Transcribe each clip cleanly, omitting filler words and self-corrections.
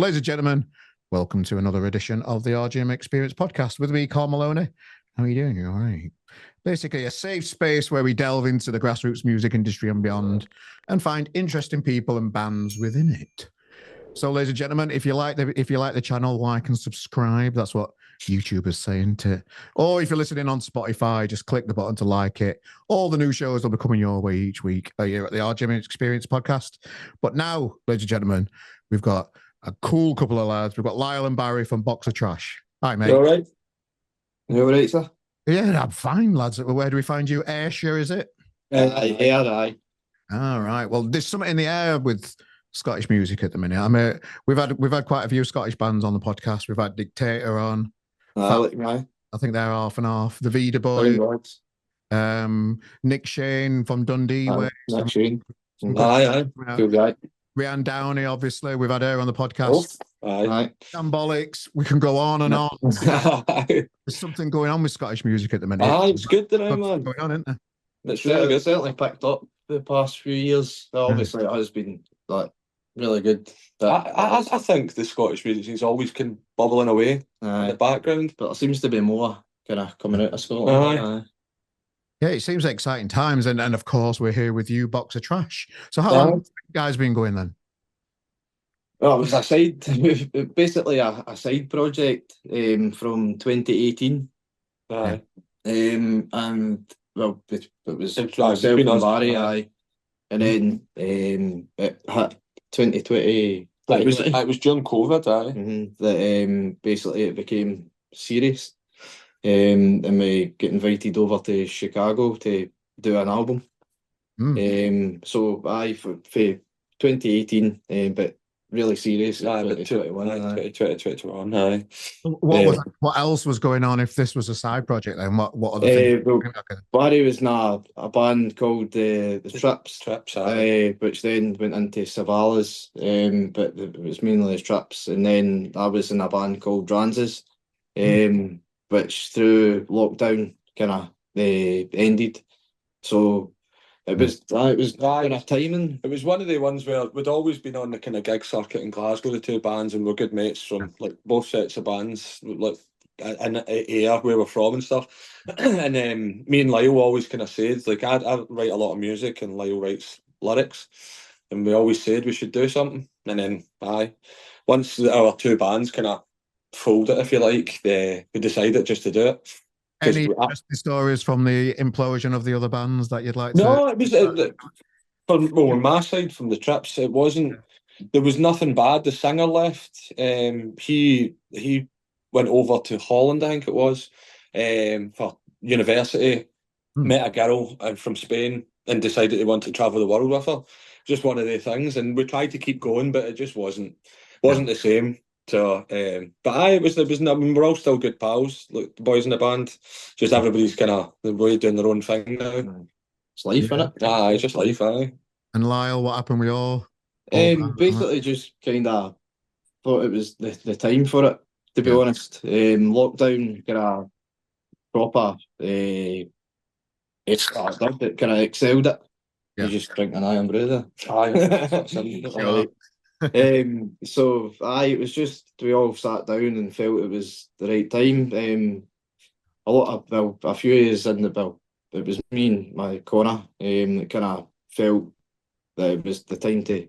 Ladies and gentlemen, welcome to another edition of the RGM Experience podcast with me, Carl Maloney. How are you doing? You all right? Basically, a safe space where we delve into the grassroots music industry and beyond and find interesting people and bands within it. So, ladies and gentlemen, if you like the channel, like and subscribe. That's what YouTube is saying to. Or if you're listening on Spotify, just click the button to like it. All the new shows will be coming your way each week here at the RGM Experience podcast. But now, ladies and gentlemen, we've got a cool couple of lads. We've got Lyle and Barry from Box of Trash. Hi, mate. You all right? You all right, sir? Yeah, I'm fine, lads. Where do we find you? Ayrshire, is it? Aye. All right. Well, there's something in the air with Scottish music at the minute. I mean, we've had quite a few Scottish bands on the podcast. We've had Dictator on. Aye. I think they're half and half. The Vida Boys. Nick Shane from Dundee. Nick Shane. Aye. Cool guy. Rianne Downey, obviously. We've had her on the podcast. Aye. Shambolics. We can go on and on. There's something going on with Scottish music at the minute. Aye, it's good to know, man. Going on, isn't there? It's really good. Certainly picked up the past few years. Obviously, it has been like really good. I think the Scottish music is always kind of bubbling away in the background, but there seems to be more kind of coming out of Scotland. Aye. Yeah, it seems like exciting times, and of course we're here with you, Box of Trash. So how long have you guys been going then? Well, it was basically a side project from 2018. Aye. And well, it was myself and Barry, aye. And then it hit 2020. It was during COVID, aye. That basically it became serious. And we get invited over to Chicago to do an album. So aye, for 2018, but really serious. Aye, but 2021, aye. What else was going on if this was a side project then? What other things? Well, Barry was in a band called the Trips, aye. which then went into Savalas, but it was mainly the Trips. And then I was in a band called Dranzes, which through lockdown kind of ended. So it was kind of timing. It was one of the ones where we'd always been on the kind of gig circuit in Glasgow, the two bands, and we're good mates from like both sets of bands, like in Ayr where we're from and stuff. And me and Lyle always kind of said, like, I write a lot of music and Lyle writes lyrics, and we always said we should do something. And then once our two bands kind of folded, if you like, we decided just to do it. Any interesting stories from the implosion of the other bands that you'd like to? No, it was on my side from the Trips. It wasn't. There was nothing bad. The singer left. He went over to Holland, I think it was, for university. Met a girl from Spain and decided he wanted to travel the world with her. Just one of the things, and we tried to keep going, but it just wasn't the same. So, but it was. I mean, we're all still good pals, like the boys in the band. Just everybody's kind of doing their own thing now. It's life, innit? Aye, it's just life, aye. And Lyle, what happened with your? Basically, just kind of thought it was the time for it. To be honest, lockdown kind of proper. It kind of excelled it. Yeah. You just drink an iron brew Aye. So it was just we all sat down and felt it was the right time. A few years in it was me and my Connor that kind of felt that it was the time to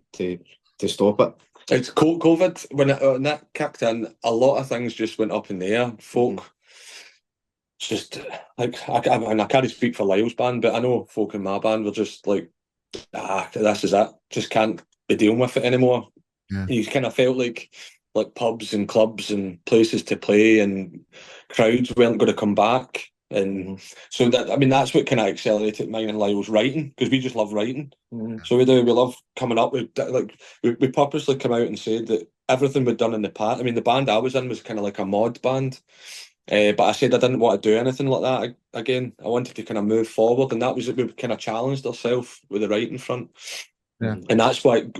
stop it. It's COVID when that kicked in. A lot of things just went up in the air. Folk just like I can't speak for Lyle's band, but I know folk in my band were just like, this is it. Just can't be dealing with it anymore. Yeah. You kind of felt like pubs and clubs and places to play and crowds weren't going to come back. And so that's what kind of accelerated mine and Lyle's writing, because we just love writing. So we love coming up with, like, we purposely come out and said that everything we'd done in the past. I mean, the band I was in was kind of like a mod band, but I said I didn't want to do anything like that again. I wanted to kind of move forward, and that was it. We kind of challenged ourselves with the writing front. Yeah. And that's what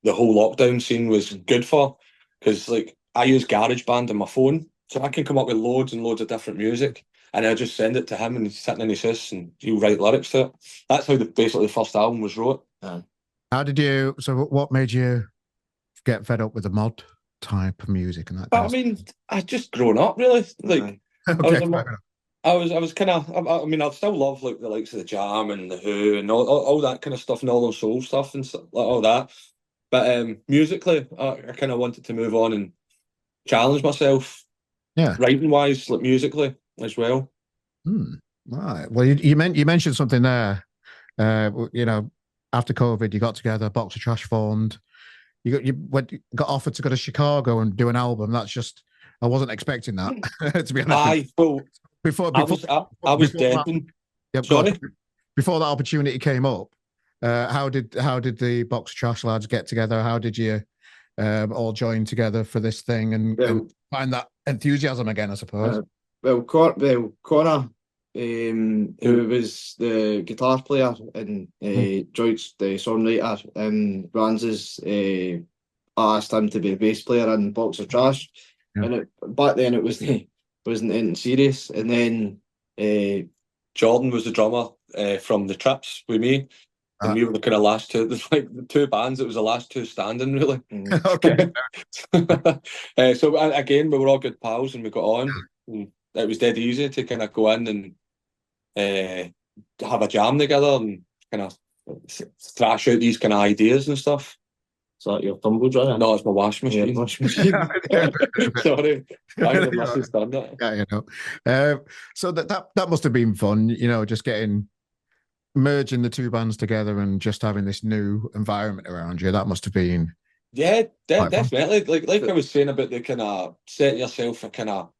the whole lockdown scene was good for, because like I use GarageBand on my phone, so I can come up with loads and loads of different music, and I just send it to him, and he's sitting in his house and he'll write lyrics to it. That's how basically the first album was wrote. How did you? So what made you get fed up with the mod? type of music and that But kind I of mean, I just grown up really. Like Aye. stuff? I was, Okay, a fair mo- enough. I was kind of. I mean, I still love like the likes of the Jam and the Who and all that kind of stuff and all those soul stuff and stuff, like all that. But musically, I kind of wanted to move on and challenge myself, Yeah. writing wise, like musically as well. Right. Well, you mentioned something there. You know, after COVID, you got together, Box of Trash formed. Got offered to go to Chicago and do an album. That's just I wasn't expecting that, to be honest. Aye, well, Before I before was before dead. that, yep, go on. Sorry. Before that opportunity came up, how did the Box of Trash lads get together? How did you all join together for this thing and Well, find that enthusiasm again? I suppose. Connor, who was the guitar player and Droid's the songwriter, Ranz's asked him to be a bass player in Box of Trash, Yeah. and back then it wasn't anything serious, and then Jordan was the drummer from the Trips with me, and we were the kind of last two. There's like the two bands. It was the last two standing, really. Okay. So again, we were all good pals, and we got on. And it was dead easy to kind of go in and have a jam together and kind of thrash out these kind of ideas and stuff. is that your tumble dryer? No, it's my wash Yeah, machine. wash machine. Sorry, I the missus done that. Yeah, you know. So that must have been fun, you know, just merging the two bands together and just having this new environment around you. That must have been Yeah, quite fun. definitely. Like I was saying about the kind of setting yourself a kind of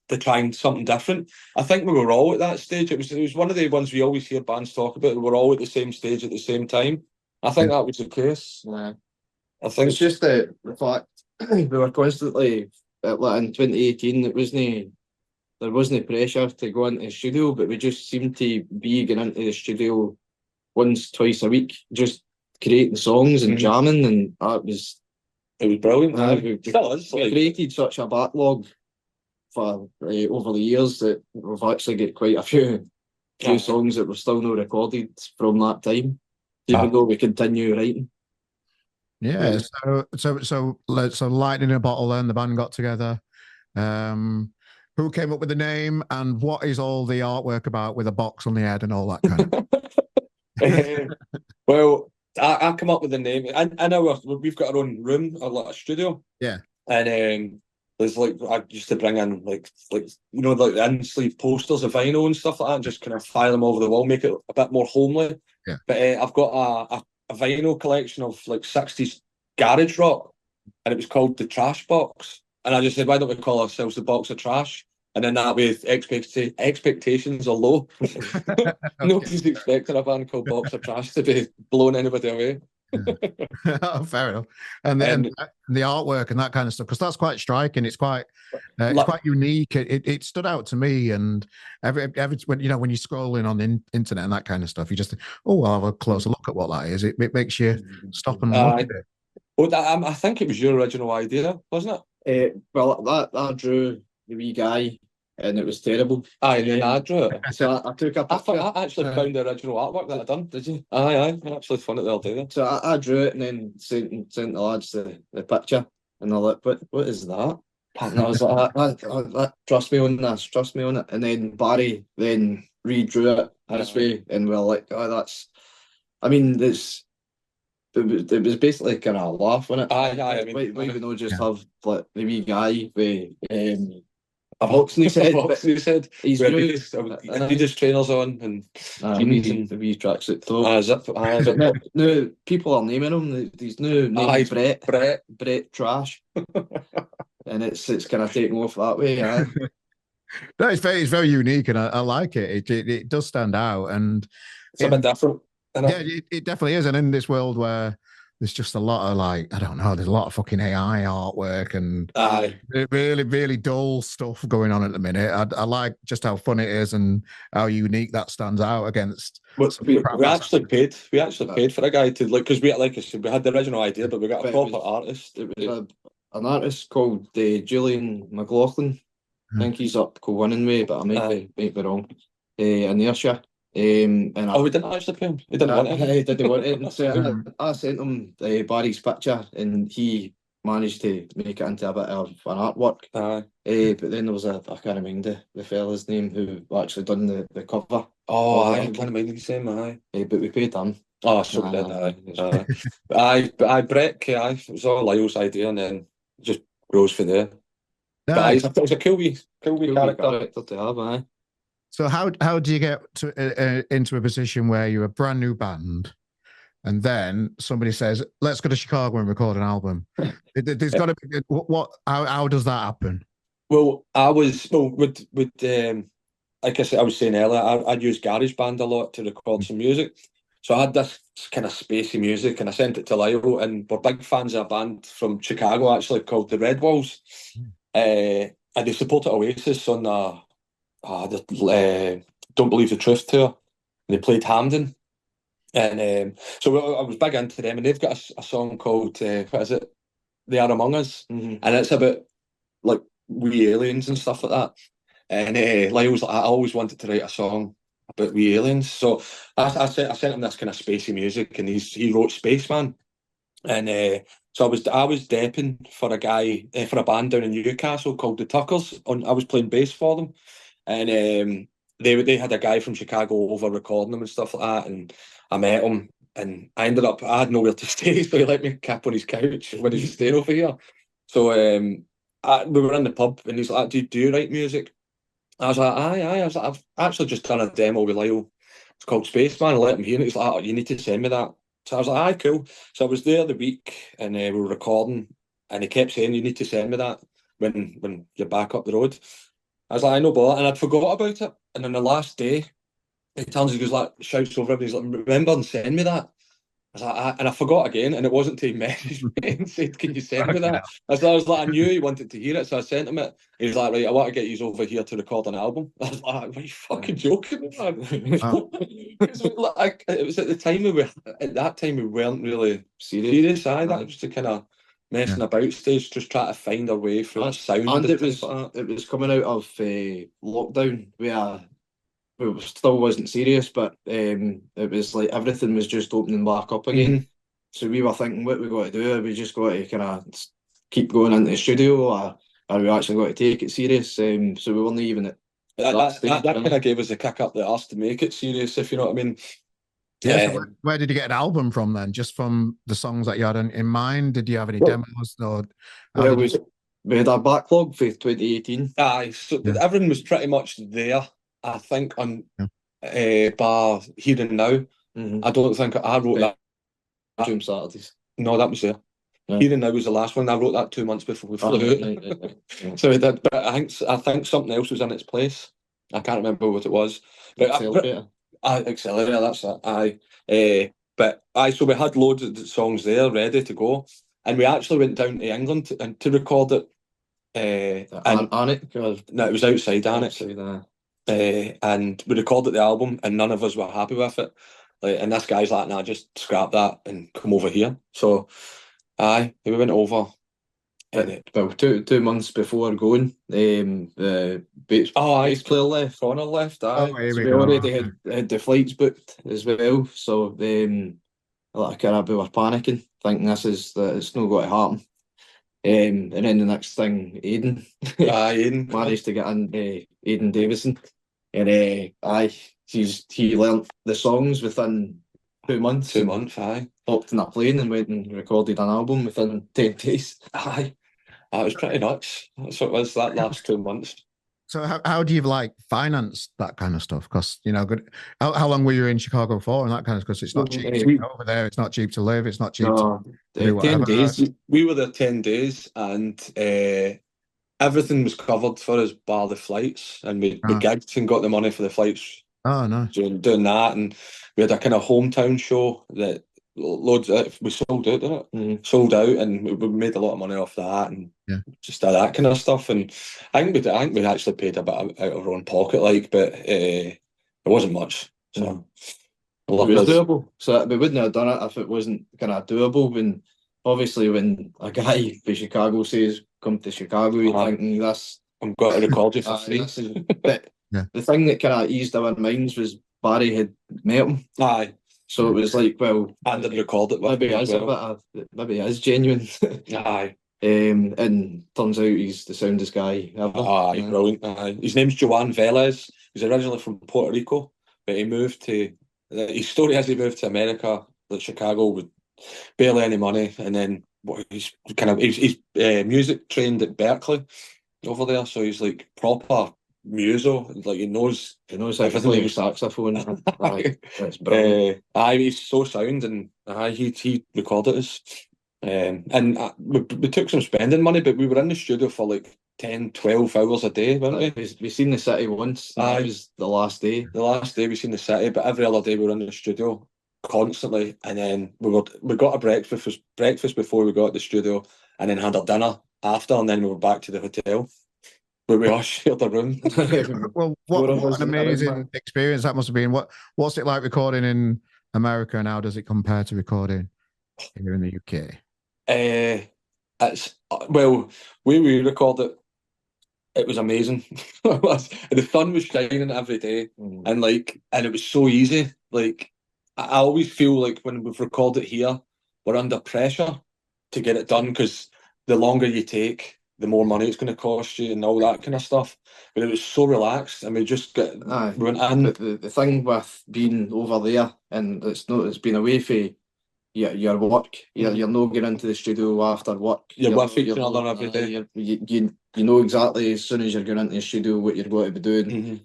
to trying something different. I think we were all at that stage. It was one of the ones we always hear bands talk about. We were all at the same stage at the same time. I think that was the case. Yeah. I think It's just the fact we were constantly like in 2018. There wasn't pressure to go into the studio, but we just seemed to be going into the studio once, twice a week, just creating songs and jamming, and that was it was brilliant. we Still is. Like, created such a backlog for over the years that we've actually got quite a few songs that were still not recorded from that time, even though we continue writing. Yeah. So Lightning in a Bottle. Then the band got together. Who came up with the name, and what is all the artwork about with a box on the head and all that kind of? Well, I come up with the name. I know we've got our own room, a studio. Yeah. And there's like I used to bring in like you know like the in-sleeve posters of vinyl and stuff like that, and just kind of file them over the wall, make it a bit more homely. Yeah. But I've got a vinyl collection of like 60s garage rock, and it was called the Trash Box. And I just said, why don't we call ourselves the Box of Trash? And then that way, expectations are low. Okay. Nobody's expecting a band called Box of Trash to be blowing anybody away. Oh, fair enough. And the artwork and that kind of stuff, because that's quite striking. It's quite unique. It stood out to me. And every when you're scrolling on the internet and that kind of stuff, you just think, oh, I'll have a closer look at what that is. It makes you stop and look at it. Well, I think it was your original idea, wasn't it? Well, that drew the wee guy, and it was terrible. Aye, and then I drew it. So I took a picture. I actually found the original artwork that I done. Did you? Aye. I actually found it the other day. So I drew it and then sent the lads the picture, and they're like, "What is that?" And I was like, "Trust me on this. Trust me on it." And then Barry then redrew it this way, and we're like, "Oh, that's." I mean, it was basically kind of a laugh, wasn't it? Aye. I mean, why would not just have like the wee guy with a box in his head? He's Adidas trainers on and jeans the wee tracksuit throw. No, people are naming him. These new names, Brett Trash, and it's kind of taken off that way. Yeah. No, it's very unique, and I like it. It does stand out, and it's a bit different. Yeah, it definitely is. And in this world where there's just a lot of like, I don't know, there's a lot of fucking AI artwork and really, really dull stuff going on at the minute. I like just how fun it is and how unique that stands out against. We actually paid for a guy to look, because like I said, we had the original idea, but we got a proper artist. It was an artist called Julian McLaughlin. I think he's up winning way, but I might be wrong. In Ayrshire. And we didn't actually pay him. He didn't want it. He didn't want it. So I sent him Barry's picture, and he managed to make it into a bit of an artwork. Aye. But then there was I can't remember the fella's name who actually done the cover. Oh, of the aye, I album. can't remember the same, aye. But we paid them. Oh, so we did, aye. Aye, Brett, aye, it was all Lyle's idea, and then just grows from there. But aye, Nice. it was a cool wee Cool character. character to have, aye. So how do you get to into a position where you're a brand new band, and then somebody says, "Let's go to Chicago and record an album"? There's got to be how does that happen? Well, with like I said, I was saying earlier, I'd use GarageBand a lot to record some music. So I had this kind of spacey music, and I sent it to LYLE, and we're big fans of a band from Chicago actually called the Red Walls. And they supported Oasis on the Don't Believe the Truth tour. And they played Hamden. And so I was big into them, and they've got a song called, what is it? They Are Among Us. Mhm. And it's about like wee aliens and stuff like that. And Lyle's like, I always wanted to write a song about wee aliens. So I sent him this kind of spacey music, and he wrote Spaceman. And so I was depping for a guy for a band down in Newcastle called the Tuckers. I was playing bass for them, and they had a guy from Chicago over recording them and stuff like that. And I met him, and I had nowhere to stay, so he let me cap on his couch when he was staying over here. So we were in the pub, and he's like, "Do you write music?" I was like, aye. I was like, I've actually just done a demo with Lyle. It's called Spaceman. I let him hear it. He's like, oh, you need to send me that. So I was like, aye, cool. So I was there the week, and we were recording, and he kept saying, you need to send me that when you're back up the road. I was like, I know, bother. And I'd forgot about it. And on the last day, he turns, he goes like, shouts over him, he's like, remember and send me that. I was like, and I forgot again, and it wasn't till he messaged me and said, can you send me that? I was like, I knew he wanted to hear it, so I sent him it. He was like, right, I want to get you over here to record an album. I was like, are you fucking joking, man? It was at that time we weren't really serious. Aye, that was the kind of messing about stage, just trying to find our way through that sound. And it was coming out of lockdown where we still wasn't serious, but it was like everything was just opening back up again. Mm-hmm. So we were thinking, what we got to do? We just got to kind of keep going into the studio, or we actually got to take it serious. So we weren't even at that kind of gave us a kick up the arse to make it serious, if you know what I mean. Yeah. So where did you get an album from then? Just from the songs that you had in mind? Did you have any demos? Or we had a backlog for 2018. Aye, so everything was pretty much there. I think on bar Here and Now. Mm-hmm. I don't think I wrote that. Doom Saturdays. No, that was there. Yeah. Here and Now was the last one. I wrote that 2 months before we flew out. Right. So we did, but I think something else was in its place. I can't remember what it was. But Accelerator, that's it. Aye. So we had loads of songs there ready to go, and we actually went down to England to record it. Alnwick? No, it was outside Alnwick. And we recorded the album, and none of us were happy with it. And this guy's like, "Nah, just scrap that and come over here." So, we went over. Well, 2 months before going, the bass player left. Connor left. We already had the flights booked as well. So, we were panicking, thinking it's not going to happen. And then the next thing, Aidan. Aidan managed to get in Aidan Davison. And he learnt the songs within 2 months. 2 months, aye. Hopped in a plane and went and recorded an album within 10 days. Aye. That was pretty nuts. That's what it was that last 2 months. So how do you finance that kind of stuff? Because how long were you in Chicago for and that kind of? Because it's not cheap to go over there. It's not cheap to live. It's not cheap to do whatever. 10 days. We were there 10 days, and everything was covered for us, bar the flights, and we gigged and got the money for the flights. Oh no! Doing that, and we had a kind of hometown show that we sold out, didn't it? Mm-hmm. Sold out, and we made a lot of money off that, and just that kind of stuff. And I think we actually paid a bit out of our own pocket, but it wasn't much. So it was doable. So we wouldn't have done it if it wasn't kind of doable. When a guy from Chicago says, "Come to Chicago," you're thinking this. I'm going to record you for free. But the thing that kind of eased our minds was Barry had met him. Aye. So it was like, well, and then record it. Maybe it is genuine. Aye. And turns out he's the soundest guy ever. He's brilliant. His name's Joan Velez. He's originally from Puerto Rico, but he moved to. His story is he moved to America, like Chicago, with barely any money, and then he's music trained at Berkeley over there, so he's like proper muso. Like he knows how to play the saxophone. That's brilliant. He's so sound, and he recorded us. And we took some spending money, but we were in the studio for like 10, 12 hours a day, weren't we? We seen the city once. That was the last day. The last day we seen the city, but every other day we were in the studio constantly. And then we got a breakfast before we got to the studio, and then had our dinner after, and then we were back to the hotel. But we all shared a room. Well, what an amazing experience that must have been. What's it like recording in America, and how does it compare to recording here in the UK? It's we recorded it was amazing. The sun was shining every day, and it was so easy. Like I always feel like when we've recorded here, we're under pressure to get it done, because the longer you take, the more money it's going to cost you and all that kind of stuff. But it was so relaxed, and we went in. The thing with being over there, and it's been away for your work. You're not getting into the studio after work. You're with each other every day. You know exactly as soon as you're going into the studio what you're going to be doing.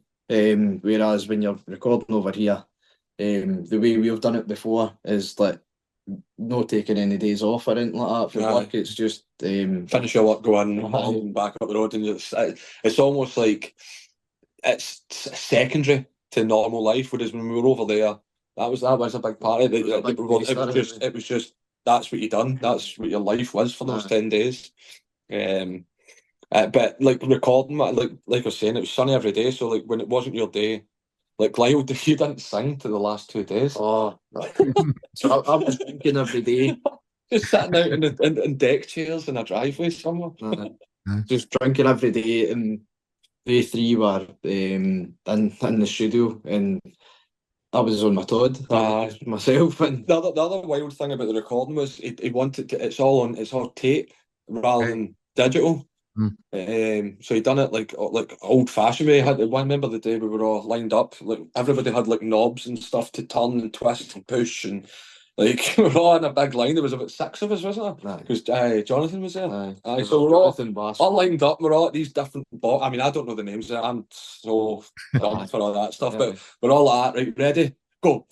Whereas when you're recording over here, the way we've done it before is like not taking any days off or anything like that for work. It's just finish your work, go in, back up the road, and it's almost like it's secondary to normal life. Whereas when we were over there, that was a big part of it. It was just that's what you done. That's what your life was for those 10 days. But like recording, like I was saying, it was sunny every day. So like when it wasn't your day, like Lyle, you didn't sing to the last 2 days. So I was drinking every day. Just sitting out in deck chairs in a driveway somewhere. Just drinking every day, and they three were in the studio, and I was on my Todd myself. And the other wild thing about the recording was he wanted to, it's all tape rather than digital. So he done it like old fashioned way. I remember the day we were all lined up, like everybody had like knobs and stuff to turn and twist and push, and like we were all in a big line. There was about 6 of us, wasn't there? Because Jonathan was there. So we're all lined up. We're all at these different I mean, I don't know the names. I'm so dumb for all that stuff, but we're all at right, ready, go.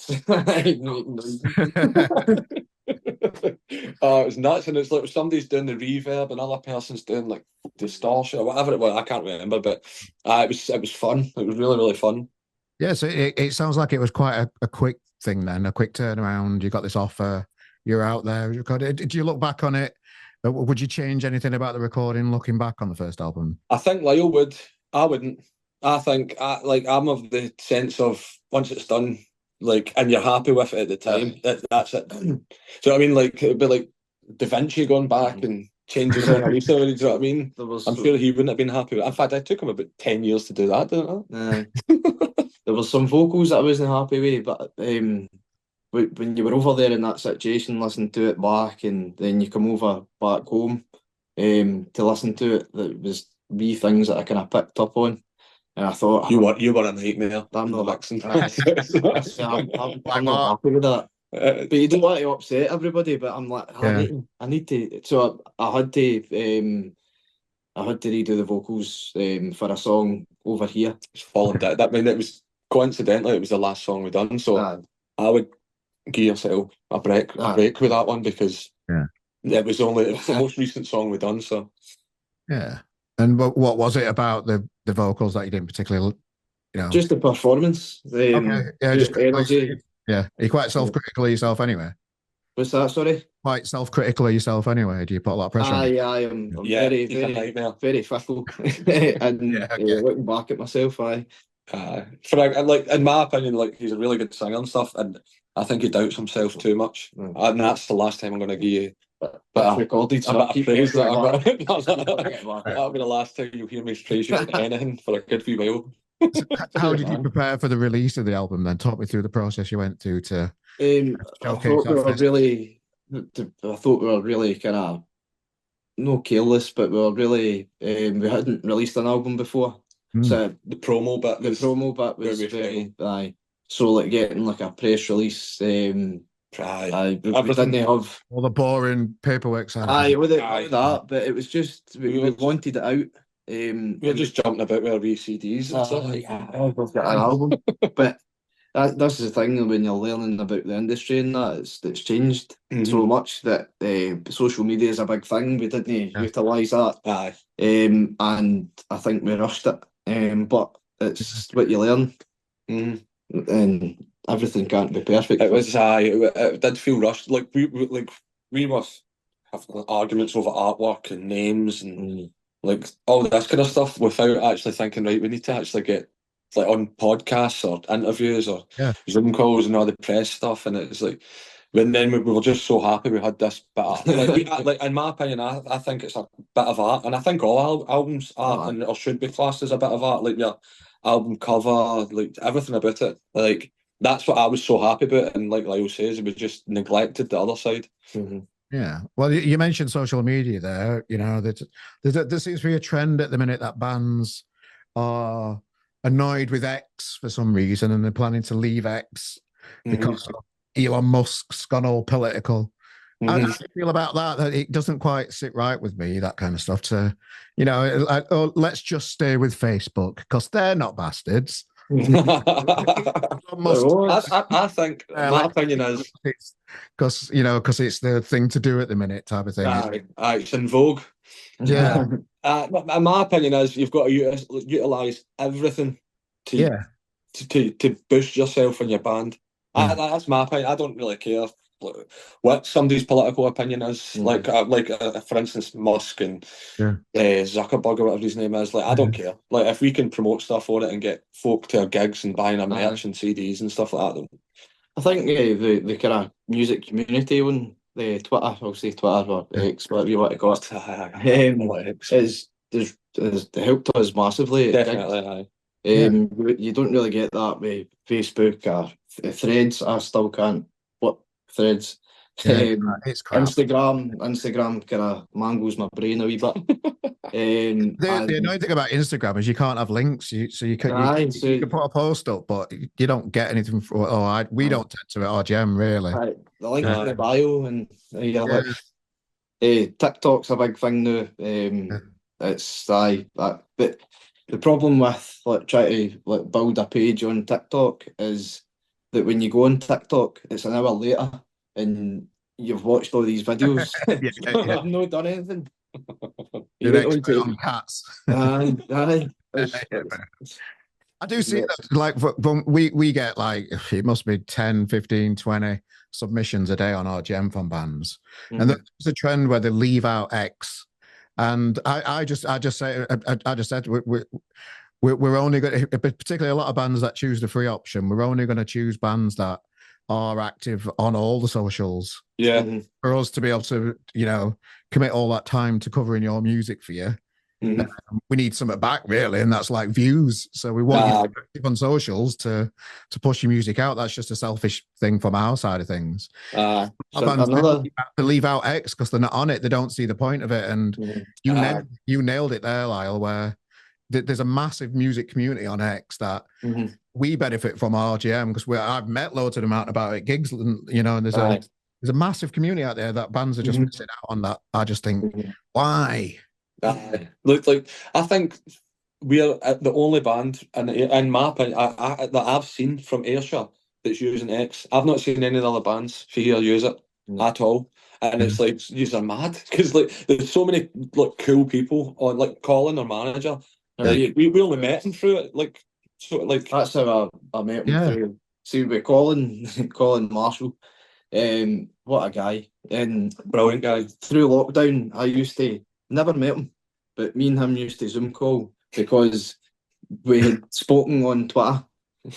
It was nuts, and it's like somebody's doing the reverb, another person's doing like distortion or whatever it was. I can't remember, but it was fun. It was really, really fun. Yeah, so it sounds like it was quite a quick thing then, a quick turnaround. You got this offer, you're out there. Did you look back on it? Would you change anything about the recording looking back on the first album? I think Lyle would. I wouldn't. I think I'm of the sense of once it's done, like, and you're happy with it at the time, that's it. So I mean, like it'd be like Da Vinci going back and changing Mona Lisa. Do you know what I mean? I'm sure he wouldn't have been happy with it. In fact, it took him about 10 years to do that, didn't it? There was some vocals that I wasn't happy with, but when you were over there in that situation, listening to it back, and then you come over back home to listen to it, there was wee things that I kind of picked up on. And I thought you were a nightmare. I'm not mixing. I'm not happy with that. But you don't want to upset everybody. But I'm like, I need to. So I had to redo the vocals for a song over here. It's fallen down. I mean, it was coincidentally it was the last song we done. So I would give yourself a break with that one, because it was the most recent song we done. So yeah. And what was it about the vocals that you didn't particularly, just the performance? Just energy. Yeah, are you quite self-critical of yourself anyway? What's that? Sorry. Quite self-critical of yourself anyway. Do you put a lot of pressure on? I am very, very fickle, and looking back at myself, in my opinion, like he's a really good singer and stuff, and I think he doubts himself too much, and that's the last time I'm going to give you. But recorded, so a bit of praise that'll be the last time you'll hear me praise you for anything for a good few while. How did you prepare for the release of the album then? Talk me through the process you went through to I thought we were really kind of no careless, but we were really we hadn't released an album before, so The promo bit the was promo bit where was we very aye. So like getting like a press release, aye. we Everything. didn't have All the boring paperwork side. aye with Aye. that, but it was just we wanted it out. We were just jumping about with our wee CDs and stuff. We've got an album, but that's the thing when you're learning about the industry and that it's changed so much that social media is a big thing. We didn't utilise that, Aye. and I think we rushed it. But it's what you learn, and everything can't be perfect. It was it did feel rushed. Like we were having arguments over artwork and names and like all this kind of stuff without actually thinking, right, we need to actually get like on podcasts or interviews or Zoom calls and all the press stuff, and it's like, and then we were just so happy we had this bit of, like in my opinion, I think it's a bit of art, and I think all albums are and or should be classed as a bit of art, like your album cover, like everything about it, like that's what I was so happy about, and like Lyle says, we just neglected the other side. Yeah, well, you mentioned social media there. You know, there seems to be a trend at the minute that bands are annoyed with X for some reason, and they're planning to leave X because Elon Musk's gone all political. How do you feel about that? That it doesn't quite sit right with me, that kind of stuff. To, you know, like, oh, let's just stay with Facebook because they're not bastards. I think my opinion is because it's the thing to do at the minute, type of thing. It's in vogue. Yeah. My opinion is you've got to utilize everything to boost yourself and your band. That's my opinion. I don't really care what somebody's political opinion is. Like for instance, Musk and Zuckerberg or whatever his name is. Like I don't care. Like if we can promote stuff for it and get folk to our gigs and buying our merch and CDs and stuff like that, then I think the kind of music community on the Twitter, I'll say Twitter or X, whatever you want to call it, has helped us massively. Definitely, you don't really get that with Facebook or Threads. I still can't. What Threads? It's crap. Instagram kind of mangles my brain a wee bit. The annoying thing about Instagram is you can't have links, so you can put a post up, but you don't get anything from. We don't tend to at RGM really. The link in the bio, and TikTok's a big thing now. It's but the problem with trying to build a page on TikTok is that when you go on TikTok, it's an hour later and you've watched all these videos. I've not done anything. You're expert on cats. Aye. I do see that, like, we get like, it must be 10, 15, 20 submissions a day on RGM from bands. And there's a trend where they leave out X. And I just said we're only going to, particularly a lot of bands that choose the free option, we're only going to choose bands that are active on all the socials. Yeah. For us to be able to, commit all that time to covering your music for you. We need something back, really, and that's like views. So we want you to be active on socials to push your music out. That's just a selfish thing from our side of things. So bands leave out X because they're not on it. They don't see the point of it. And you nailed it there, Lyle, where there's a massive music community on X that we benefit from RGM because I've met loads of them out about at gigs, and there's a massive community out there that bands are just missing out on that. I just think, why? Look, like I think we're the only band, in my opinion, that I've seen from Ayrshire that's using X. I've not seen any of the other bands for here use it at all, and it's like you're mad because like there's so many like cool people on, like Colin, our manager. We only met him through it, like that's how I met him through. See, with Colin Marshall, what a guy, and brilliant guy. Through lockdown, I used to never met him, but me and him used to Zoom call because we had spoken on Twitter,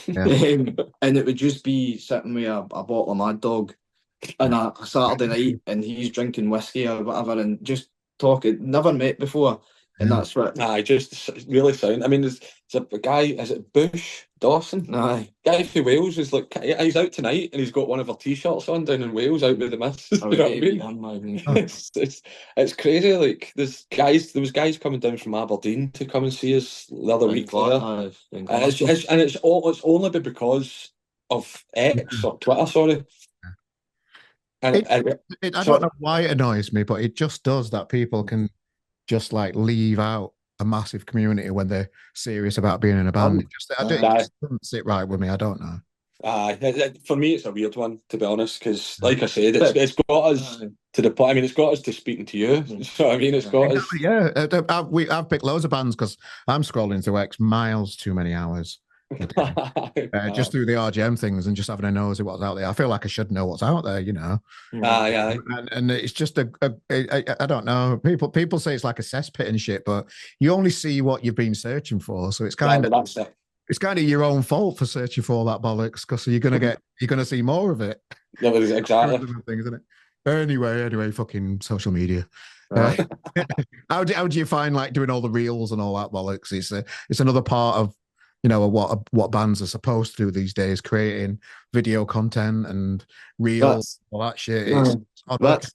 and it would just be sitting with a bottle of Mad Dog on a Saturday night, and he's drinking whiskey or whatever, and just talking. Never met before, and that's what. Aye, just really sound. I mean, there's a guy, is it Bush Dawson? Aye, Guy from Wales is like, he's out tonight and he's got one of our t-shirts on down in Wales out with the missus. I You would know what I get mean? him, man. It's crazy. Like there was guys coming down from Aberdeen to come and see us the other week there. And it's only because of X or Twitter, sorry. And I don't know why it annoys me, but it just does that people can just like leave out a massive community when they're serious about being in a band. It just doesn't sit right with me. I don't know. For me, it's a weird one, to be honest, because, like I said, it's got us to the point. I mean, it's got us to speaking to you. So I mean, it's got us. Yeah, I've picked loads of bands because I'm scrolling through X miles too many hours. Just through the RGM things and just having a nose at what's out there. I feel like I should know what's out there, you know. And it's just I don't know. People say it's like a cesspit and shit, but you only see what you've been searching for. So it's kind of it's kind of your own fault for searching for all that bollocks because you're gonna see more of it. Yeah, exactly. Things, isn't it? Anyway, fucking social media. Right. How do you find like doing all the reels and all that bollocks? It's another part of what bands are supposed to do these days, creating video content and reels, all that shit. But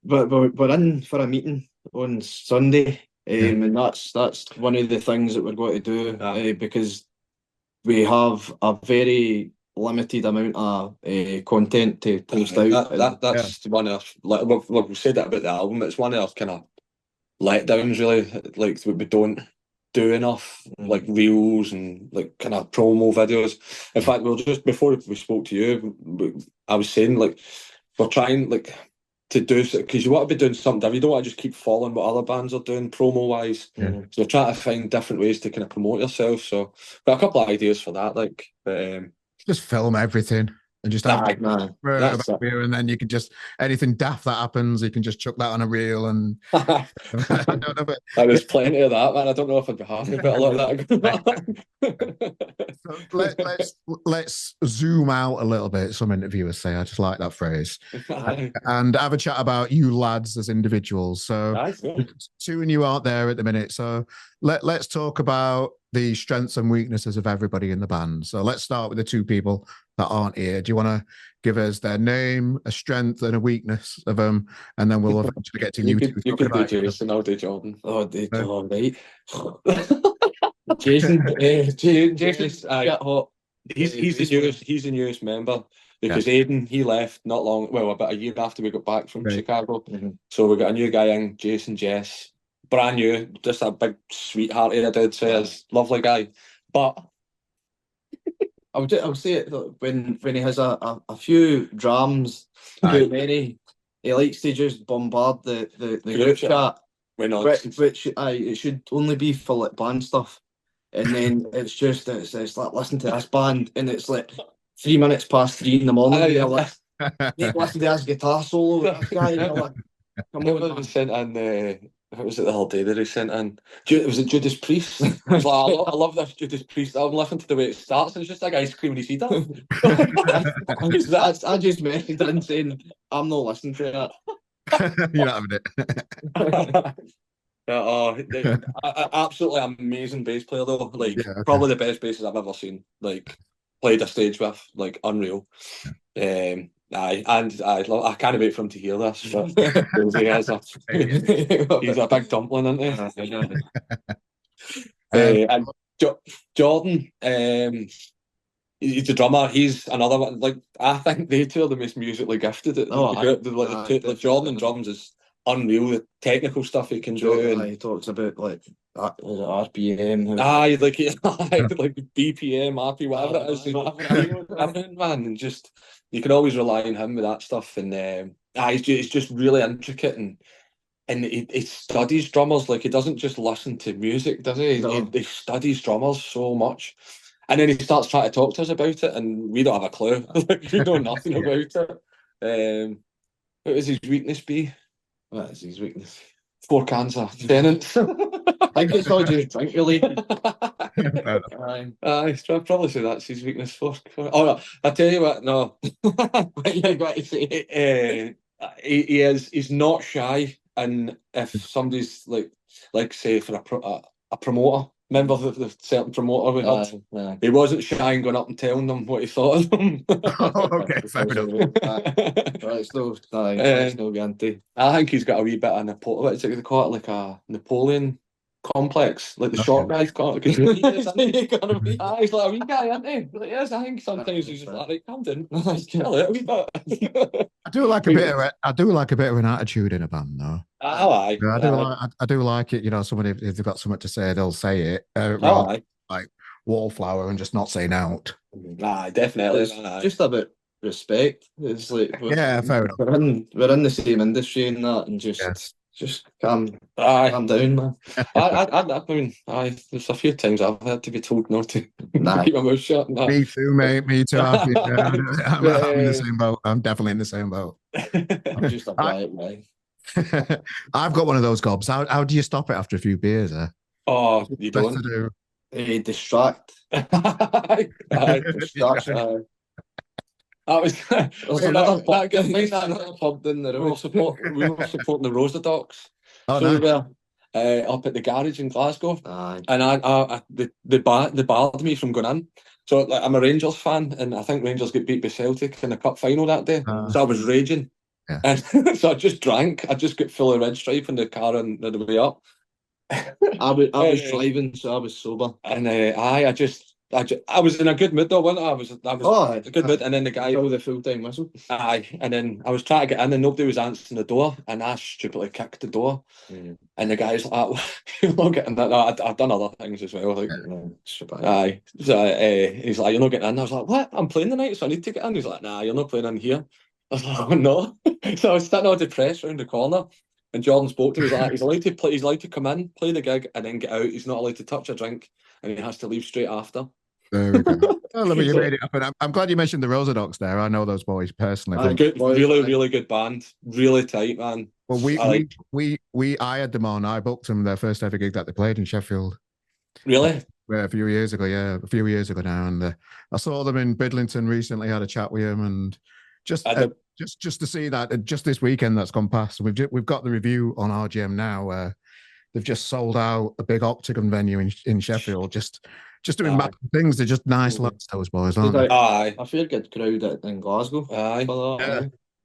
we're in for a meeting on Sunday, and that's one of the things that we're going to do because we have a very limited amount of content to post out. That's one of, like we've said that about the album. It's one of our kind of letdowns, really. Like we don't do enough like reels and like kind of promo videos. In fact, we were just before we spoke to you, I was saying like we're trying like to do because you want to be doing something. You don't want to just keep following what other bands are doing promo wise. So we're trying to find different ways to kind of promote yourself. So got a couple of ideas for that. Like, but just film everything. And just have beer, and then you can just anything daft that happens, you can just chuck that on a reel. And I don't know, but there's plenty of that, man. I don't know if I'd be happy about a lot of that. So let's zoom out a little bit. Some interviewers say, I just like that phrase, and have a chat about you lads as individuals. So two of you aren't there at the minute, so let's talk about the strengths and weaknesses of everybody in the band. So let's start with the two people that aren't here. Do you want to give us their name, a strength and a weakness of them, and then we'll eventually get to you two. You can do Jason, I'll do Jordan. Oh, all right. Jason, get hot. He's the newest member because Aidan, he left not long, about a year after we got back from Chicago. So we got a new guy in, Jason Jess, brand new, just a big sweetheart here, dude. Says lovely guy, but I would say it when he has a few drams too many, he likes to just bombard the group chat. Which it should only be for like band stuff, and then it's like listen to this band, and it's like 3 minutes past 3 in the morning. Listen to his guitar solo. That guy, like, come on. Sent in. What was it the whole day that he sent in? Was it Judas Priest? I was like, I love this Judas Priest album. Listen to the way it starts, and it's just a guy screaming his head off. I just messaged in saying, I'm not listening to that. You're not having it. Absolutely amazing bass player though. Like probably the best bassist I've ever seen. Like played a stage with, like unreal. I can't wait for him to hear this. But he's a big dumpling, isn't he? And Jordan, he's the drummer. He's another one. Like I think they two are the most musically gifted. Jordan and drums is unreal. The technical stuff he can do. He talks about like RPM. Like BPM, RP, whatever it is. Man, and just you can always rely on him with that stuff. And he's just really intricate and he studies drummers. Like he doesn't just listen to music, does he? No. He studies drummers so much. And then he starts trying to talk to us about it, and we don't have a clue. Like, we know nothing about it. What would his weakness be? What is his weakness? 4 cans of Tennant. I think it's all just drink related. I'd probably say that's his weakness. Oh no, I tell you what, no. What you got to say? He's not shy, and if somebody's like like say for a promoter. Remember the certain promoter we had? Aye. He wasn't shy in going up and telling them what he thought of them. Okay, fair enough. It's no guarantee. I think he's got a wee bit of what is it they call it, like a Napoleon complex, like the short guys call it. He's like a wee guy, isn't he? Like, yes, I think sometimes he's just like, calm down, chill out a wee bit. I do like a bit of an attitude in a band, though. Aye. Yeah, I do like it. You know, somebody if they've got something to say, they'll say it. Aye. Like wallflower and just not saying out. Aye, definitely. It's just about respect. It's like Yeah, fair enough. we're in the same industry and that, and just calm down, man. I mean, there's a few times I've had to be told not to keep my mouth shut. Me too, mate. Me too. I'm in the same boat. I'm definitely in the same boat. I'm just a quiet guy. I've got one of those gobs. How do you stop it after a few beers? Oh, you Best don't. to do. Distract. Distraction. That was another pub that in the we room. were supporting the Rosa Docs. Oh, So no. we were up at the garage in Glasgow, Aye. and they barred me from going in. So like, I'm a Rangers fan, and I think Rangers get beat by Celtic in the cup final that day. So I was raging, Yeah. and so I just drank. I just got full of red stripe in the car on the way up. I was driving, so I was sober. And I was in a good mood though, wasn't I? I was in a good mood, and then the guy. The full-time whistle. Aye, and then I was trying to get in, and nobody was answering the door, and I stupidly kicked the door, and the guy's like, "You're not getting that." No, I've done other things as well, like. Aye, so he's like, "You're not getting in." I was like, "What? I'm playing tonight, so I need to get in." He's like, "Nah, you're not playing in here." I was like, "Oh no!" So I was sitting all depressed round the corner, and Jordan spoke to me. He's like, "He's allowed to play. He's allowed to come in, play the gig, and then get out. He's not allowed to touch a drink, and he has to leave straight after." There we go. Well, you made it up, and I'm glad you mentioned the Rosa Docs there. I know those boys personally. Good, really good band, really tight, man. Well, I had them on. I booked them their first ever gig that they played in Sheffield. Really? A few years ago, a few years ago now, and I saw them in Bridlington recently. Had a chat with them, and just to see that just this weekend that's gone past. We've got the review on RGM now. They've just sold out a big Octagon venue in Sheffield. Just doing mad things. They're just nice lads, those boys, aren't they? Aye. I feel good crowd in Glasgow. Aye.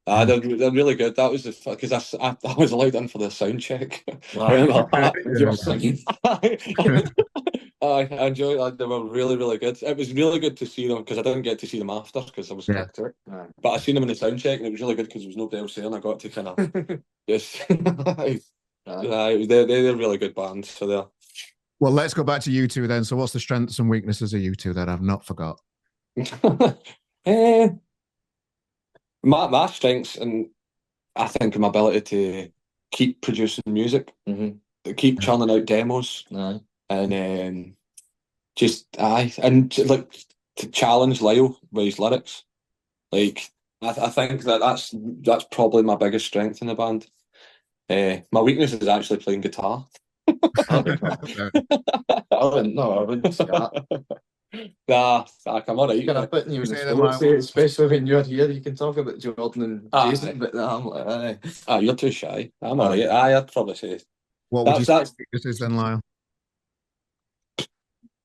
They're really good. That was because I was allowed in for the sound check. I enjoyed that. They were really good. It was really good to see them because I didn't get to see them after because I was sick to it. But I seen them in the sound check and it was really good because there was nobody else there and I got to kind of just. They're really good bands. So they're. Well, let's go back to you two then. So, what's the strengths and weaknesses of you two that I've not forgot? My strengths, and I think my ability to keep producing music, keep churning out demos, and like to challenge LYLE with his lyrics. Like I think that's probably my biggest strength in the band. My weakness is actually playing guitar. I wouldn't say that. Nah, come on. You can put you in the especially when you're here. You can talk about Jordan and Jason, but I'm like, you're too shy. I'm alright. I'd probably say. What would you say weaknesses then, Lyle?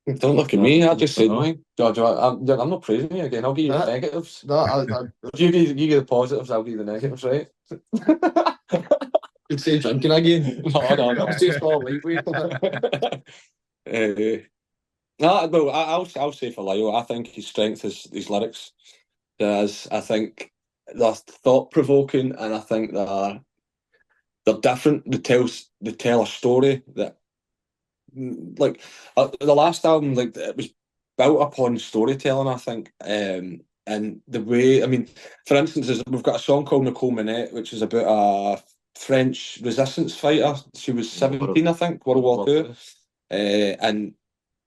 Don't look at me. I just said mine. I'm not praising you again. I'll give you the negatives. You give the positives. I'll give you the negatives, right? You'd say drinking again. No. Just all lightweight. No, I'll say for LYLE, I think his strength is his lyrics. I think they're thought provoking, and I think they're different. They tell a story that, like, the last album, like it was built upon storytelling. I think, and the way, I mean, for instance, we've got a song called Nicole Minette, which is about a French resistance fighter. She was 17, I think, World War II, and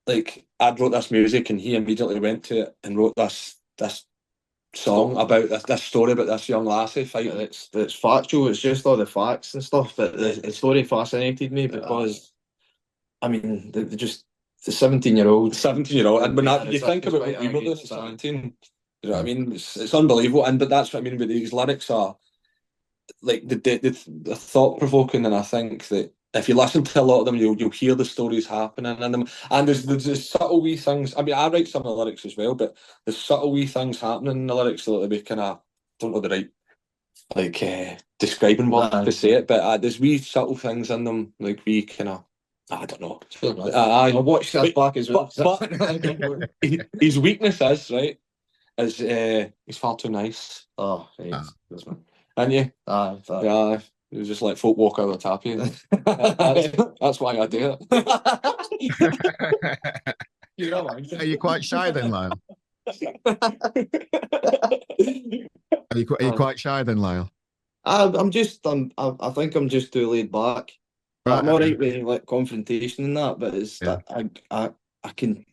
like I wrote this music and he immediately went to it and wrote this song about this story about this young lassie fighting. It's factual, it's just all the facts and stuff, but the story fascinated me because I mean the 17-year-old, and when you think about what we were doing at 17, you know what I mean, it's unbelievable. But that's what I mean, but these lyrics are like the thought provoking, and I think that if you listen to a lot of them, you'll hear the stories happening in them, and there's subtle wee things. I mean, I write some of the lyrics as well, but there's subtle wee things happening in the lyrics that we kind of don't know the right describing word to say it, but there's wee subtle things in them, like wee kind of. I don't know. I'll watch that back as well. But his weakness is he's far too nice. Oh, And you? yeah. It was just like folk walk out of the tap here. That's why I do it. You know, Are you quite shy then, Lyle? Are you quite shy then, Lyle? I think I'm just too laid back. I'm alright with like confrontation and that, but it's that I can.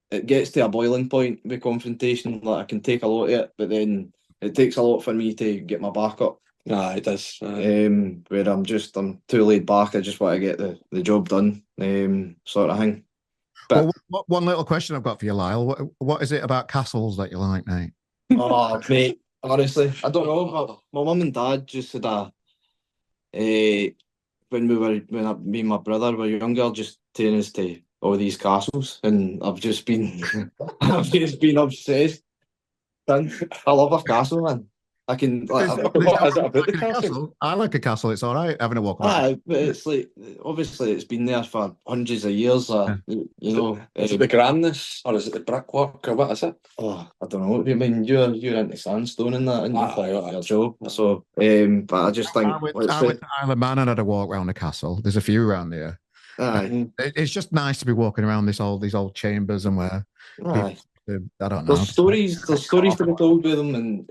It gets to a boiling point with confrontation. Like I can take a lot of it, but then it takes a lot for me to get my back up. Nah, it does. Where I'm too laid back. I just want to get the job done, sort of thing. But one little question I've got for you, Lyle. What is it about castles that you like, mate? Oh, mate, honestly, I don't know. My mum and dad just said when me and my brother were younger, just taking us to all these castles, and I've just been obsessed. I love a castle, man. I can. Like, Is it a bit castle? I like a castle. It's all right having a walk around. But it's like obviously it's been there for hundreds of years. You know, is it the grandness or is it the brickwork or what is it? Oh, I don't know. I mean, you're into sandstone and that, and your job. So, but I just think I went to Isle of Man and had a walk around the castle. There's a few around there. It's just nice to be walking around these old chambers and where. I don't know. There's stories to be told with them, and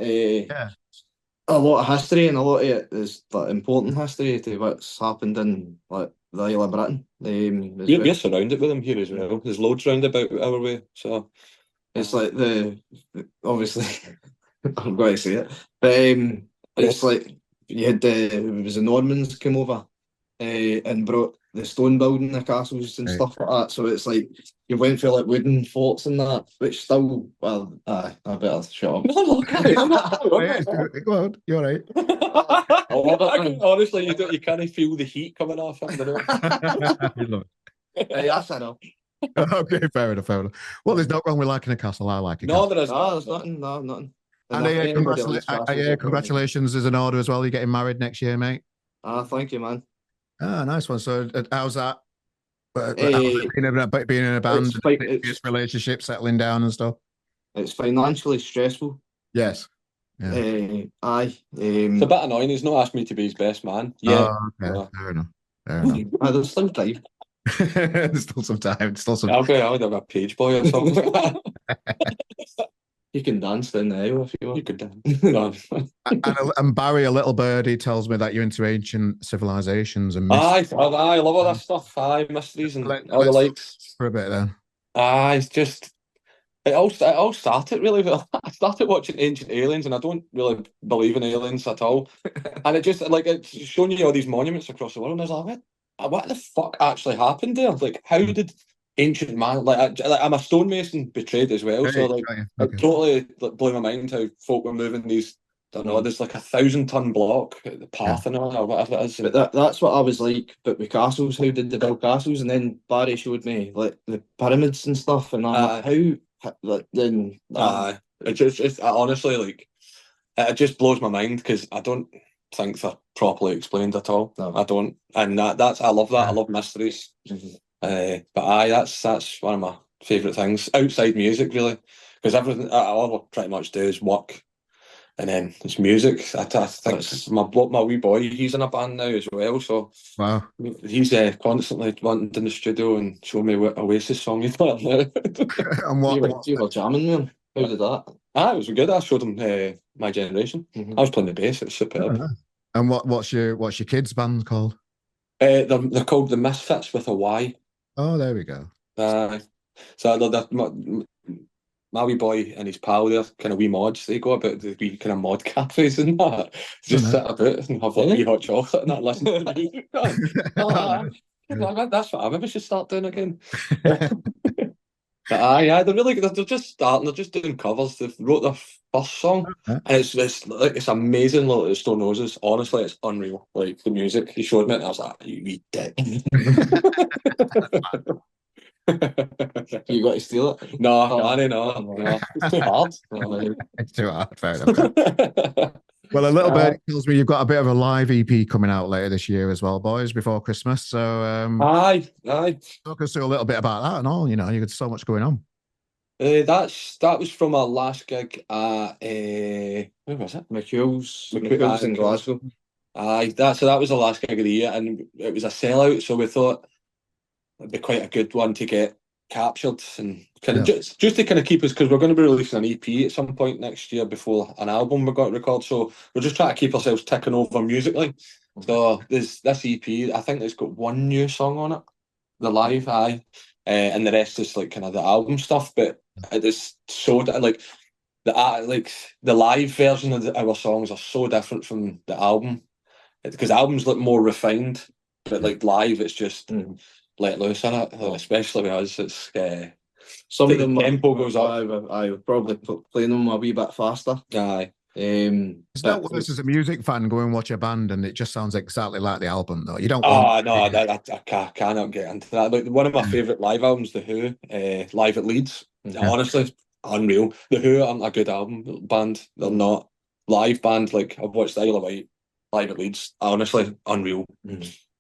a lot of history, and a lot of it is like important history to what's happened in like the Isle of Britain. We're surrounded with them here as well. There's loads round about our way, so it's like obviously I'm going to say it, but it's like you had it was the Normans come over and brought the stone building, the castles and stuff like that. So it's like you went for like wooden forts and that, which still, well, I better shut up. Go on, you're right. I love it. Honestly, you can't feel the heat coming off him. Yes, I know. Okay, fair enough. Well, there's no wrong with liking a castle. I like it. No, there is. No, there's nothing. No, nothing. And congratulations as an order as well. You're getting married next year, mate. Thank you, man. Nice one. So, how's that? Being in a band, it's relationship settling down and stuff. It's financially stressful. Yes. Yeah. It's a bit annoying. He's not asked me to be his best man. Yeah. Okay. Fair enough. There's still time. There's still some time. I'll have a page boy or something. You can dance down the aisle if you want. You could dance. and Barry, a little birdie, tells me that you're into ancient civilizations and I love all that stuff. Mysteries and all the likes. For a bit then. It's just it all started really well. I started watching Ancient Aliens, and I don't really believe in aliens at all. And it just it's showing you all these monuments across the world, and I was like, what the fuck actually happened there? Like, how did ancient man I'm a stonemason betrayed as well, so it totally blew my mind how folk were moving these. I don't know, there's like 1,000-ton block at the Parthenon or whatever it is. But that's what I was like. But with castles, how did they build castles? And then Barry showed me like the pyramids and stuff, and I'm like, it's honestly like it just blows my mind because I don't think they're properly explained at all. No. I don't, and that's I love that. I love mysteries. But that's one of my favourite things outside music, really, because everything all I pretty much do is work, and then it's music. I think my wee boy, he's in a band now as well, so wow, he's constantly wanting in the studio and show me what Oasis song he's learned now. And you were jamming, man. How did that? It was good. I showed him My Generation. I was playing the bass. It's superb. And what's your kids' band called? They're called the Misfits with a Y. Oh, there we go. So my wee boy and his pal, they're kind of wee mods. They go about the wee kind of mod cafes and that. Just sit about and have like wee hot chocolate and that, listen to the music. That's what I maybe should start doing again. But aye, they're really good. They're just starting. They're just doing covers. They've wrote their first song, and it's amazing. Like the Stone Roses. Honestly, it's unreal. Like the music, he showed me it, and I was like, "You wee dick." You got to steal it? No, Oh, no. It's too hard. It's too hard, fair enough. Well, a little bit tells me you've got a bit of a live EP coming out later this year as well, boys, before Christmas. So, aye. talk us through a little bit about that and all. You know, you got so much going on. That was from our last gig at where was it? McHugh's in Glasgow. Aye, that was the last gig of the year, and it was a sellout. So we thought it'd be quite a good one to get captured and kind of just to kind of keep us, because we're going to be releasing an EP at some point next year before an album we're going to record. So we're just trying to keep ourselves ticking over musically. So this EP, I think it's got one new song on it, the live, and the rest is like kind of the album stuff. But it's so like the live version of our songs are so different from the album, because the albums look more refined, but like live it's just let loose in it, especially with us. It's some of them tempo goes up. I would probably play them a wee bit faster. Aye. It's not worse as a music fan go and watch a band and it just sounds exactly like the album, though. You don't. I cannot get into that. Like one of my favourite live albums, The Who, live at Leeds. Honestly, unreal. The Who aren't a good album band. They're not live band. Like I've watched Isle of Wight live at Leeds. Honestly, unreal.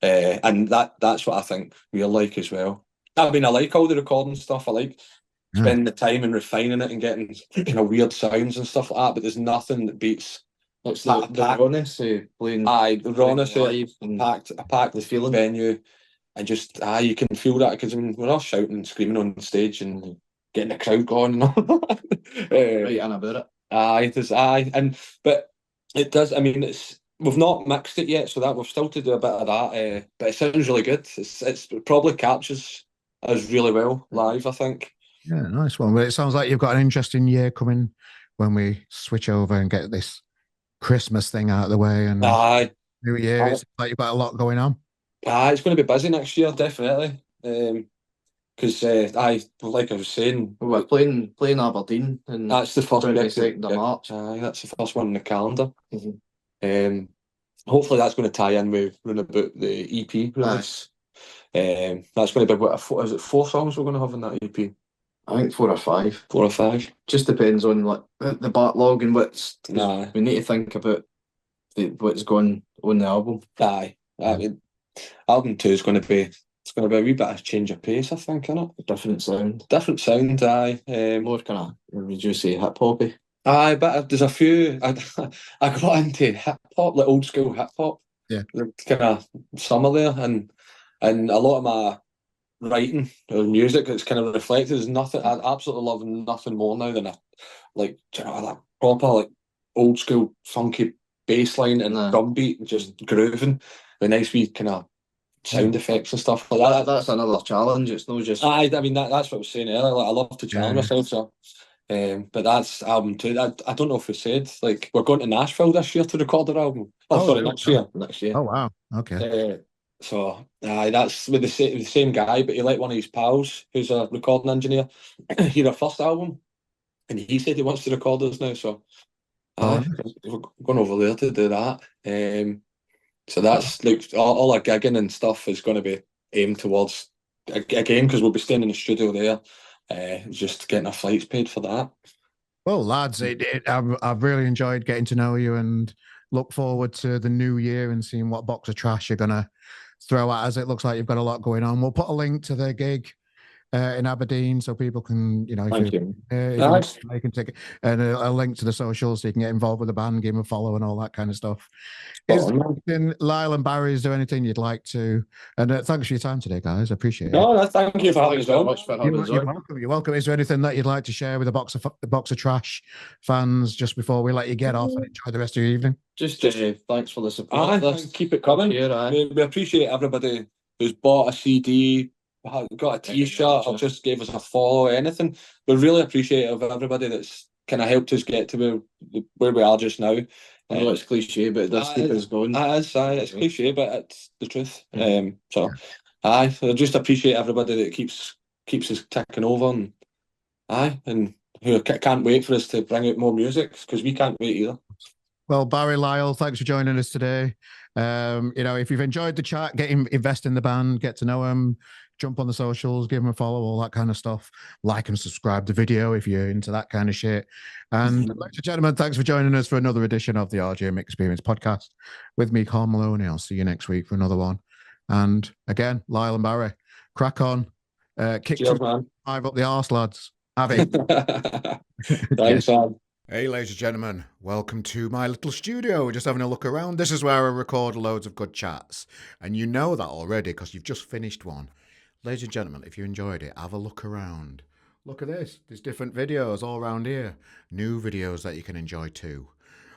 And that's what I think we're like as well. I mean, I like all the recording stuff. I like spending the time and refining it and getting kind of weird sounds and stuff like that. But there's nothing that beats. It's the rawness playing. Aye, the rawness live, a packed the feeling venue, and just you can feel that, because I mean we're all shouting and screaming on stage and getting the crowd going and all that. Right and about it. But it does. I mean, we've not mixed it yet, so that we've still to do a bit of that. But it sounds really good. It probably captures us really well live, I think. Yeah, nice one. Well, it sounds like you've got an interesting year coming when we switch over and get this Christmas thing out of the way, and New Year. It's like you've got a lot going on. It's going to be busy next year, definitely. Because like I was saying, we're playing Aberdeen, and that's the first 22nd of March. That's the first one on the calendar. Hopefully that's going to tie in with running about the EP release. That's going to be is it 4 songs we're going to have in that EP? I think 4 or 5. 4 or 5. Just depends on like the backlog and what's. Nah. We need to think about what's going on the album. Aye. I mean, album 2 is going to be. It's going to be a wee bit of change of pace, I think, isn't it? Different sound. Aye. More kind of, would you say, hip hoppy? Aye, but there's a few. I got into hip hop, like old school hip hop. Yeah. Kind of summer there, and a lot of my writing or music that's kind of reflected is nothing. I absolutely love nothing more now than that proper like old school funky bass line and drum beat, just grooving with nice wee kind of sound effects and stuff like that. That's another challenge. It's not just. I mean that's what I was saying earlier. Like, I love to challenge myself. So, but that's album 2. I don't know if we said like we're going to Nashville this year to record our album. Next year. Oh wow. Okay. So that's with the same guy, but he let one of his pals, who's a recording engineer, hear our first album, and he said he wants to record us now. So we're going over there to do that. So that's like all our gigging and stuff is going to be aimed towards again, because we'll be staying in the studio there, just getting our flights paid for that. Well, lads, I've really enjoyed getting to know you and look forward to the new year and seeing what box of trash you're going to throw at us. It looks like you've got a lot going on. We'll put a link to the gig in Aberdeen so people can, Thank you. They can take it, and a link to the socials so you can get involved with the band, give them a follow and all that kind of stuff. Is there anything, Lyle and Barry, is there anything you'd like to? And thanks for your time today, guys. I appreciate it. No, thank you for having us on. You're welcome. You're welcome. Is there anything that you'd like to share with the box of trash fans just before we let you get off and enjoy the rest of your evening? Just thanks for the support. Keep it coming. We appreciate everybody who's bought a CD, got a T-shirt, or just gave us a follow, anything. We really appreciate it of everybody that's kind of helped us get to where we are just now. I know it's cliche, but it does keep us going. It's cliche, but it's the truth. So I just appreciate everybody that keeps us ticking over, and Aye, and who can't wait for us to bring out more music, because we can't wait either. Well, Barry, Lyle, thanks for joining us today. If you've enjoyed the chat, invest in the band, get to know them, jump on the socials, give them a follow, all that kind of stuff. Like and subscribe to the video if you're into that kind of shit. And ladies and gentlemen, thanks for joining us for another edition of the RGM Experience podcast with me, Carl Maloney. I'll see you next week for another one. And again, Lyle and Barry, crack on. Kick Cheers, man. five up the arse, lads. Have it. Thanks, man. Hey, ladies and gentlemen, welcome to my little studio. We're just having a look around. This is where I record loads of good chats. And you know that already because you've just finished one. Ladies and gentlemen, if you enjoyed it, have a look around. Look at this. There's different videos all around here. New videos that you can enjoy too.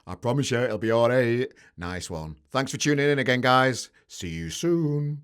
I promise you, it'll be all right. Nice one. Thanks for tuning in again, guys. See you soon.